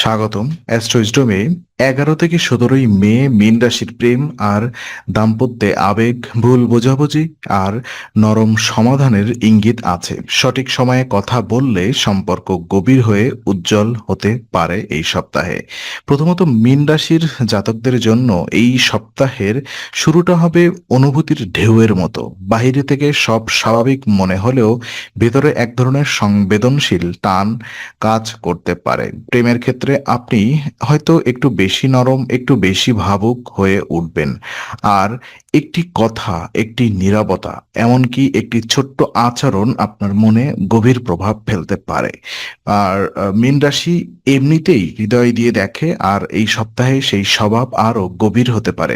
স্বাগতম অ্যাস্ট্রোইজডমে। 11 থেকে 17 মে মীন রাশির প্রেম আর দাম্পত্যে আবেগ, ভুল বোঝাবুঝি আর নরম সমাধানের ইঙ্গিত আছে। সঠিক সময়ে কথা বললে সম্পর্ক গভীর হয়ে উজ্জ্বল হতে পারে এই সপ্তাহে। প্রথমত মীন রাশির জাতকদের জন্য এই সপ্তাহের শুরুটা হবে অনুভূতির ঢেউয়ের মতো। বাহিরে থেকে সব স্বাভাবিক মনে হলেও ভেতরে এক ধরনের সংবেদনশীল টান কাজ করতে পারে। প্রেমের ক্ষেত্রে আপনি হয়তো একটু বেশি নরম, একটু বেশি ভাবুক হয়ে উঠবেন। আর একটি কথা, একটি নীরবতা, এমনকি একটি ছোট্ট আচরণ আপনার মনে গভীর প্রভাব ফেলতে পারে। আর মীন রাশি এমনিতেই হৃদয় দিয়ে দেখে, আর এই সপ্তাহে সেই স্বভাব আরো গভীর হতে পারে।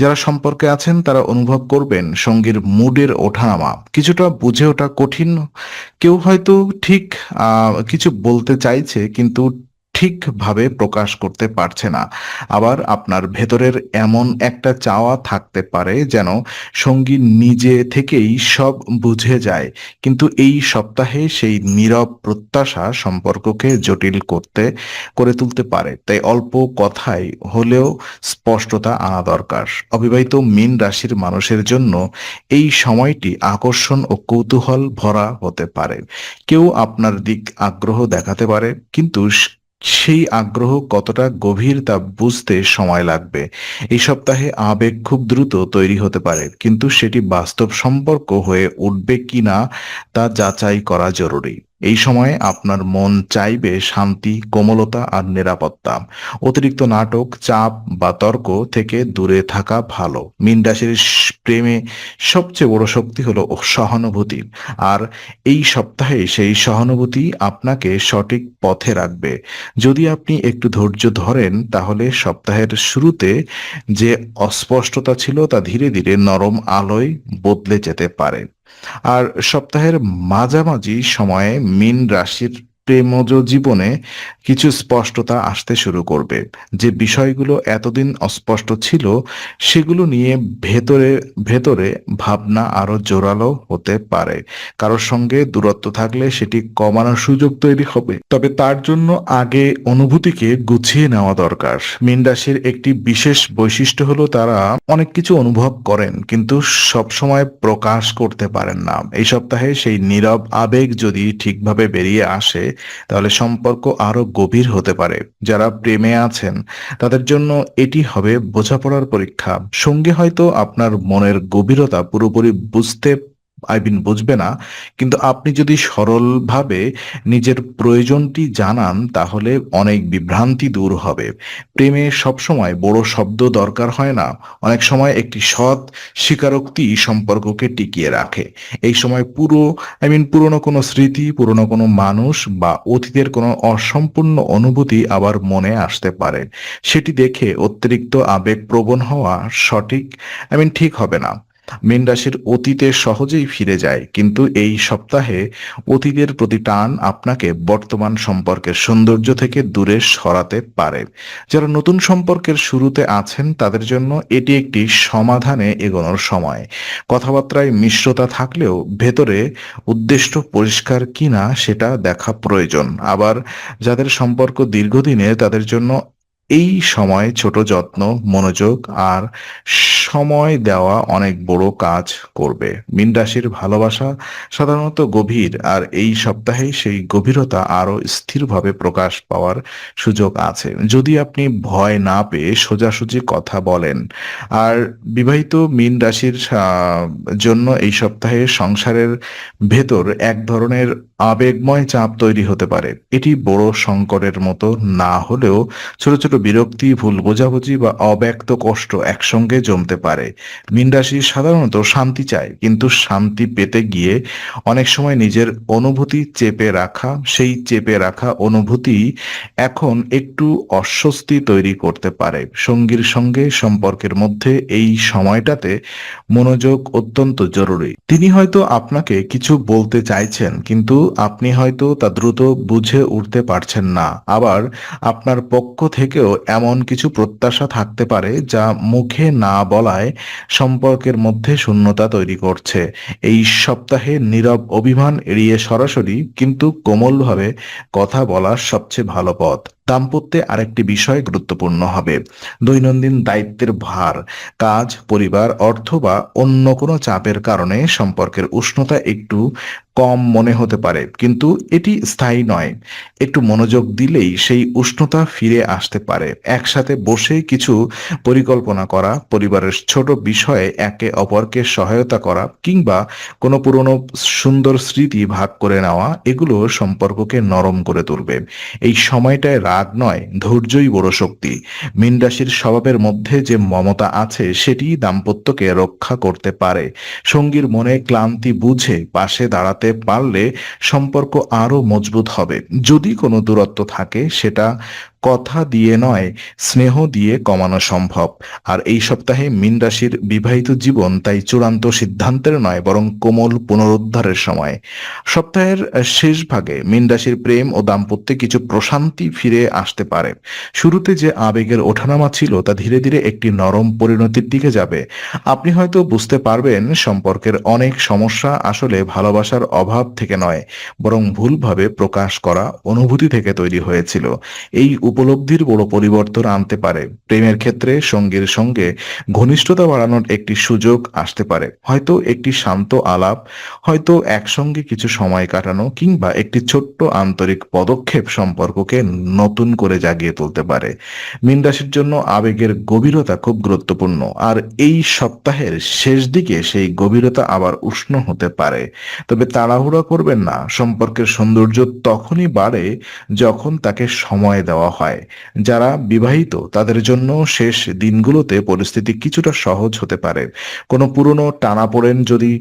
যারা সম্পর্কে আছেন তারা অনুভব করবেন সঙ্গীর মুডের ওঠানামা কিছুটা বুঝে ওঠা কঠিন। কেউ হয়তো ঠিক কিছু বলতে চাইছে কিন্তু ঠিকভাবে প্রকাশ করতে পারছে না। আবার আপনার ভেতরের এমন একটা চাওয়া থাকতে পারে যেন সঙ্গী নিজে থেকেই সব বুঝে যায়। কিন্তু এই সপ্তাহে সেই নীরব প্রত্যাশা সম্পর্ককে জটিল করে তুলতে পারে। তাই অল্প কথায় হলেও স্পষ্টতা আনা দরকার। অবিবাহিত মীন রাশির মানুষের জন্য এই সময়টি আকর্ষণ ও কৌতূহল ভরা হতে পারে। কেউ আপনার দিক আগ্রহ দেখাতে পারে, কিন্তু সেই আগ্রহ কতটা গভীর তা বুঝতে সময় লাগবে। এই সপ্তাহে আবেগ খুব দ্রুত তৈরি হতে পারে, কিন্তু সেটি বাস্তব সম্পর্ক হয়ে উঠবে কিনা তা যাচাই করা জরুরি। এই সময়ে আপনার মন চাইবে শান্তি, কোমলতা আর নিরাপত্তা। অতিরিক্ত নাটক, চাপ বা তর্ক থেকে দূরে থাকা ভালো। মীন রাশির প্রেমে সবচেয়ে বড় শক্তি হলো সহানুভূতি। আর এই সপ্তাহে সেই সহানুভূতি আপনাকে সঠিক পথে রাখবে। যদি আপনি একটু ধৈর্য ধরেন তাহলে সপ্তাহের শুরুতে যে অস্পষ্টতা ছিল তা ধীরে ধীরে নরম আলোয় বদলে যেতে পারে। আর সপ্তাহের মাঝামাঝি সময়ে মীন রাশির প্রেমজ জীবনে কিছু স্পষ্টতা আসতে শুরু করবে। যে বিষয়গুলো এতদিন অস্পষ্ট ছিল সেগুলো নিয়ে ভেতরে ভেতরে ভাবনা আরো জোরালো হতে পারে। কারোর সঙ্গে দূরত্ব থাকলে সেটি কমানোর সুযোগ তৈরি হবে, তবে তার জন্য আগে অনুভূতিকে গুছিয়ে নেওয়া দরকার। মীন রাশির একটি বিশেষ বৈশিষ্ট্য হলো তারা অনেক কিছু অনুভব করেন কিন্তু সবসময় প্রকাশ করতে পারেন না। এই সপ্তাহে সেই নীরব আবেগ যদি ঠিকভাবে বেরিয়ে আসে তাহলে সম্পর্ক আরো গভীর হতে পারে। যারা প্রেমে আছেন তাদের জন্য এটি হবে বোঝাপড়ার পরীক্ষা। সঙ্গী হয়তো আপনার মনের গভীরতা পুরোপুরি বুঝবে না, কিন্তু আপনি যদি সরলভাবে নিজের প্রয়োজনটি জানান তাহলে অনেক বিভ্রান্তি দূর হবে। প্রেমে সবসময় বড় শব্দ দরকার হয় না, অনেক সময় একটি সৎ স্বীকারোক্তি সম্পর্ককে টিকিয়ে রাখে। এই সময় পুরনো কোনো স্মৃতি, পুরনো কোনো মানুষ বা অতীতের কোনো অসম্পূর্ণ অনুভূতি আবার মনে আসতে পারে। সেটি দেখে অতিরিক্ত আবেগপ্রবণ হওয়া ঠিক হবে না। মীন রাশির অতীতে সহজেই ফিরে যায়, কিন্তু এই সপ্তাহে অতীতের প্রতি টান আপনাকে বর্তমান সম্পর্কের সৌন্দর্য থেকে দূরে সরাতে পারে। যারা নতুন সম্পর্কের শুরুতে আছেন তাদের জন্য এটি একটি সমাধানে এগোনোর সময়। কথাবার্তায় মিশ্রতা থাকলেও ভেতরে উদ্দেশ্য পরিষ্কার কিনা সেটা দেখা প্রয়োজন। আবার যাদের সম্পর্ক দীর্ঘদিনের তাদের জন্য এই সময় ছোট যত্ন, মনোযোগ আর সময় দেওয়া অনেক বড় কাজ করবে। মীন রাশির ভালোবাসা সাধারণত গভীর, আর এই সপ্তাহেই সেই গভীরতা আরো স্থিরভাবে প্রকাশ পাওয়ার সুযোগ আছে যদি আপনি ভয় না পেয়ে সোজাসুজি কথা বলেন। আর বিবাহিত মীন রাশির জন্য এই সপ্তাহে সংসারের ভেতর এক ধরনের আবেগময় চাপ তৈরি হতে পারে। এটি বড় সংকটের মতো না হলেও ছোট ছোট বিরক্তি, ভুল বোঝাবুঝি বা অব্যক্ত কষ্ট একসঙ্গে জমতে পারে। মীন রাশি সাধারণত শান্তি চায়, কিন্তু শান্তি পেতে গিয়ে অনেক সময় নিজের অনুভূতি সেই চেপে রাখা অনুভূতি এখন একটু অস্বস্তি তৈরি করতে পারে। সঙ্গীর সঙ্গে সম্পর্কের মধ্যে এই সময়টাতে মনোযোগ অত্যন্ত জরুরি। তিনি হয়তো আপনাকে কিছু বলতে চাইছেন, কিন্তু আপনি হয়তো তা দ্রুত বুঝে উঠতে পারছেন না। আবার আপনার পক্ষ থেকেও এমন কিছু প্রত্যাশা থাকতে পারে যা মুখে না বলায় সম্পর্কের মধ্যে শূন্যতা তৈরি করছে। এই সপ্তাহে নীরব অভিমান এড়িয়ে সরাসরি কিন্তু কোমলভাবে কথা বলা সবচেয়ে ভালো পথ। দাম্পত্যে আরেকটি বিষয় গুরুত্বপূর্ণ হবে। দৈনন্দিন দায়িত্বের ভার, কাজ, পরিবার, অর্থ বা অন্য কোনো চাপের কারণে সম্পর্কের উষ্ণতা একটু কম মনে হতে পারে, কিন্তু এটি স্থায়ী নয়। একটু মনোযোগ দিলেই সেই উষ্ণতা ফিরে আসতে পারে। একসাথে বসে কিছু পরিকল্পনা করা, পরিবারের ছোট বিষয়ে একে অপরকে সহায়তা করা কিংবা কোনো পুরনো সুন্দর স্মৃতি ভাগ করে নেওয়া, এগুলো সম্পর্ককে নরম করে তুলবে। এই সময়টায় রাগ নয়, ধৈর্যই বড় শক্তি। মীন রাশির স্বভাবের মধ্যে যে মমতা আছে সেটি দাম্পত্যকে রক্ষা করতে পারে। সঙ্গীর মনে ক্লান্তি বুঝে পাশে দাঁড়াতে পারলে সম্পর্ক আরো মজবুত হবে। যদি কোনো দূরত্ব থাকে সেটা কথা দিয়ে নয়, স্নেহ দিয়ে কমানো সম্ভব। আর এই সপ্তাহে মীন রাশির বিবাহিত জীবন তাই চূড়ান্ত সিদ্ধান্তের নয়, বরং কোমল পুনরুদ্ধারের সময়। সপ্তাহের শেষ ভাগে মীন রাশির প্রেম ও দাম্পত্যে কিছু প্রশান্তি ফিরে আসতে পারে। শুরুতে যে আবেগের ওঠানামা ছিল তা ধীরে ধীরে একটি নরম পরিণতির দিকে যাবে। আপনি হয়তো বুঝতে পারবেন সম্পর্কের অনেক সমস্যা আসলে ভালোবাসার অভাব থেকে নয়, বরং ভুলভাবে প্রকাশ করা অনুভূতি থেকে তৈরি হয়েছিল। এই উপলব্ধির বড় পরিবর্তন আনতে পারে। প্রেমের ক্ষেত্রে সঙ্গীর সঙ্গে ঘনিষ্ঠতা বাড়ানোর একটি সুযোগ আসতে পারে। হয়তো একটি শান্ত আলাপ, হয়তো একসঙ্গে কিছু সময় কাটানো কিংবা একটি ছোট্ট আন্তরিক পদক্ষেপ সম্পর্ককে নতুন করে জাগিয়ে তুলতে পারে। মীন রাশির জন্য আবেগের গভীরতা খুব গুরুত্বপূর্ণ, আর এই সপ্তাহের শেষ দিকে সেই গভীরতা আবার উষ্ণ হতে পারে। তবে তাড়াহুড়া করবেন না। সম্পর্কের সৌন্দর্য তখনই বাড়ে যখন তাকে সময় দেওয়া হয়। যারা বিবাহিত তাদের জন্য শেষ দিনগুলোতে পরিস্থিতি কিছুটা সহজ হতে পারে। কোনো পুরনো টানাপোড়েন যদি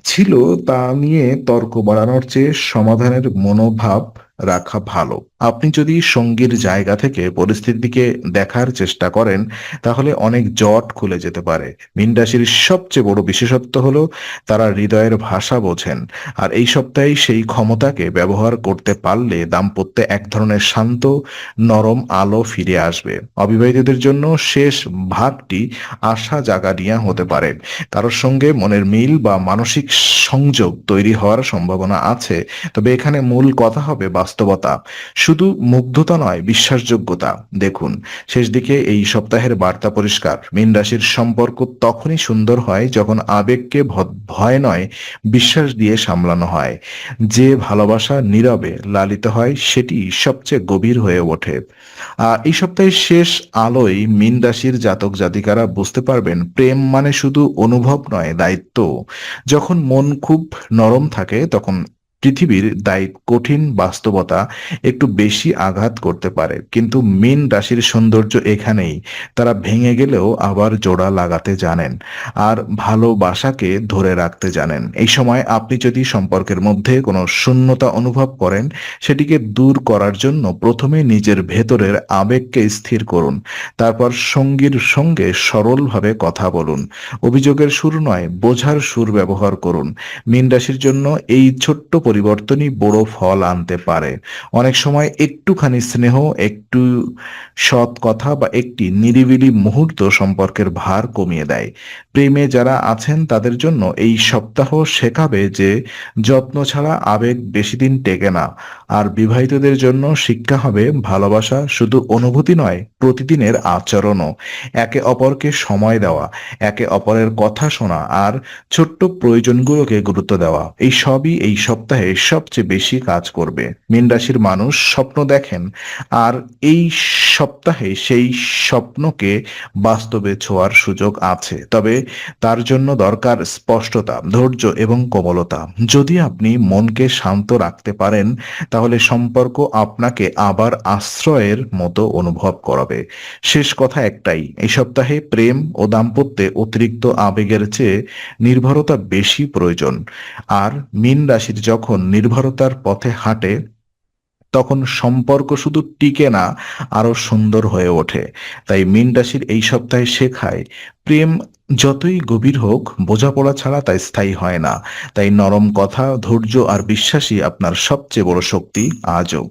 ছিল তা নিয়ে তর্ক বাড়ানোর চেয়ে সমাধানের মনোভাব রাখা ভালো। আপনি যদি সঙ্গীর জায়গা থেকে পরিস্থিতিকে দেখার চেষ্টা করেন তাহলে অনেক জট খুলে যেতে পারে। মীন রাশির সবচেয়ে বড় বিশেষত্ব হলো তারা হৃদয়ের ভাষা বোঝেন, আর এই সপ্তাহে সেই ক্ষমতাকে ব্যবহার করতে পারলে দাম্পত্যে এক ধরনের শান্ত নরম আলো ফিরে আসবে। অবিবাহিতদের জন্য শেষ ভাগটি আশা জাগানিয়া হতে পারে। কারোর সঙ্গে মনের মিল বা মানসিক সংযোগ তৈরি হওয়ার সম্ভাবনা আছে। তবে এখানে মূল কথা হবে বাস্তবতা, শুধু মুগ্ধতা নয়, বিশ্বাসযোগ্যতা। দেখুন, শেষ দিকে এই সপ্তাহের বার্তা পরিষ্কার। মীন রাশির সম্পর্ক তখনই সুন্দর হয় যখন আবেগকে ভয় নয়, বিশ্বাস দিয়ে সামলানো হয়। যে ভালোবাসা নীরবে লালিত হয় সেটি সবচেয়ে গভীর হয়ে ওঠে। এই সপ্তাহের শেষ আলোয় মীন রাশির জাতক জাতিকারা বুঝতে পারবেন প্রেম মানে শুধু অনুভব নয়, দায়িত্ব। যখন মন খুব নরম থাকে তখন পৃথিবীর কঠিন বাস্তবতা একটু বেশি আঘাত করতে পারে, কিন্তু মীন রাশির সৌন্দর্য এখানেই। তারা ভেঙে গেলেও আবার জোড়া লাগাতে জানেন, আর ভালোবাসাকে ধরে রাখতে জানেন। এই সময় আপনি যদি সম্পর্কের মধ্যে কোনো শূন্যতা অনুভব করেন, সেটিকে দূর করার জন্য প্রথমে নিজের ভেতরের আবেগকে স্থির করুন। তারপর সঙ্গীর সঙ্গে সরলভাবে কথা বলুন। অভিযোগের সুর নয়, বোঝার সুর ব্যবহার করুন। মীন রাশির জন্য এই ছোট্ট পরিবর্তনই বড় ফল আনতে পারে। অনেক সময় একটুখানি স্নেহ, একটু সৎ কথা বা একটি নিরিবিলি মুহূর্ত সম্পর্কের ভার কমিয়ে দেয়। প্রেমে যারা আছেন তাদের জন্য এই সপ্তাহ শেখাবে যে যত্ন ছাড়া আবেগ বেশি দিন টেকে না। আর বিবাহিতদের জন্য শিক্ষা হবে ভালোবাসা শুধু অনুভূতি নয়, প্রতিদিনের আচরণও। একে অপরকে সময় দেওয়া, একে অপরের কথা শোনা আর ছোট্ট প্রয়োজনগুলোকে গুরুত্ব দেওয়া, এই সবই এই সপ্তাহে সবচেয়ে বেশি কাজ করবে। মীন রাশির মানুষ স্বপ্ন দেখেন, আর এই সপ্তাহে সেই স্বপ্নকে বাস্তবে ছোঁয়ার সুযোগ আছে। তবে তার জন্য দরকার স্পষ্টতা, ধৈর্য এবং কোমলতা। যদি আপনি মনকে শান্ত রাখতে পারেন তাহলে সম্পর্ক আপনাকে আবার আশ্রয়ের মতো অনুভব করাবে। শেষ কথা একটাই, এই সপ্তাহে প্রেম ও দাম্পত্যে অতিরিক্ত আবেগের চেয়ে নির্ভরতা বেশি প্রয়োজন। আর মীন রাশির যখন নির্ভরতার পথে হাঁটে তখন সম্পর্ক শুধু টিকে না, আরো সুন্দর হয়ে ওঠে। তাই মীন রাশির এই সপ্তাহে শেখায় প্রেম যতই গভীর হোক, বোঝাপড়া ছাড়া তা স্থায়ী হয় না। তাই নরম কথা, ধৈর্য আর বিশ্বাসই আপনার সবচেয়ে বড় শক্তি আজও।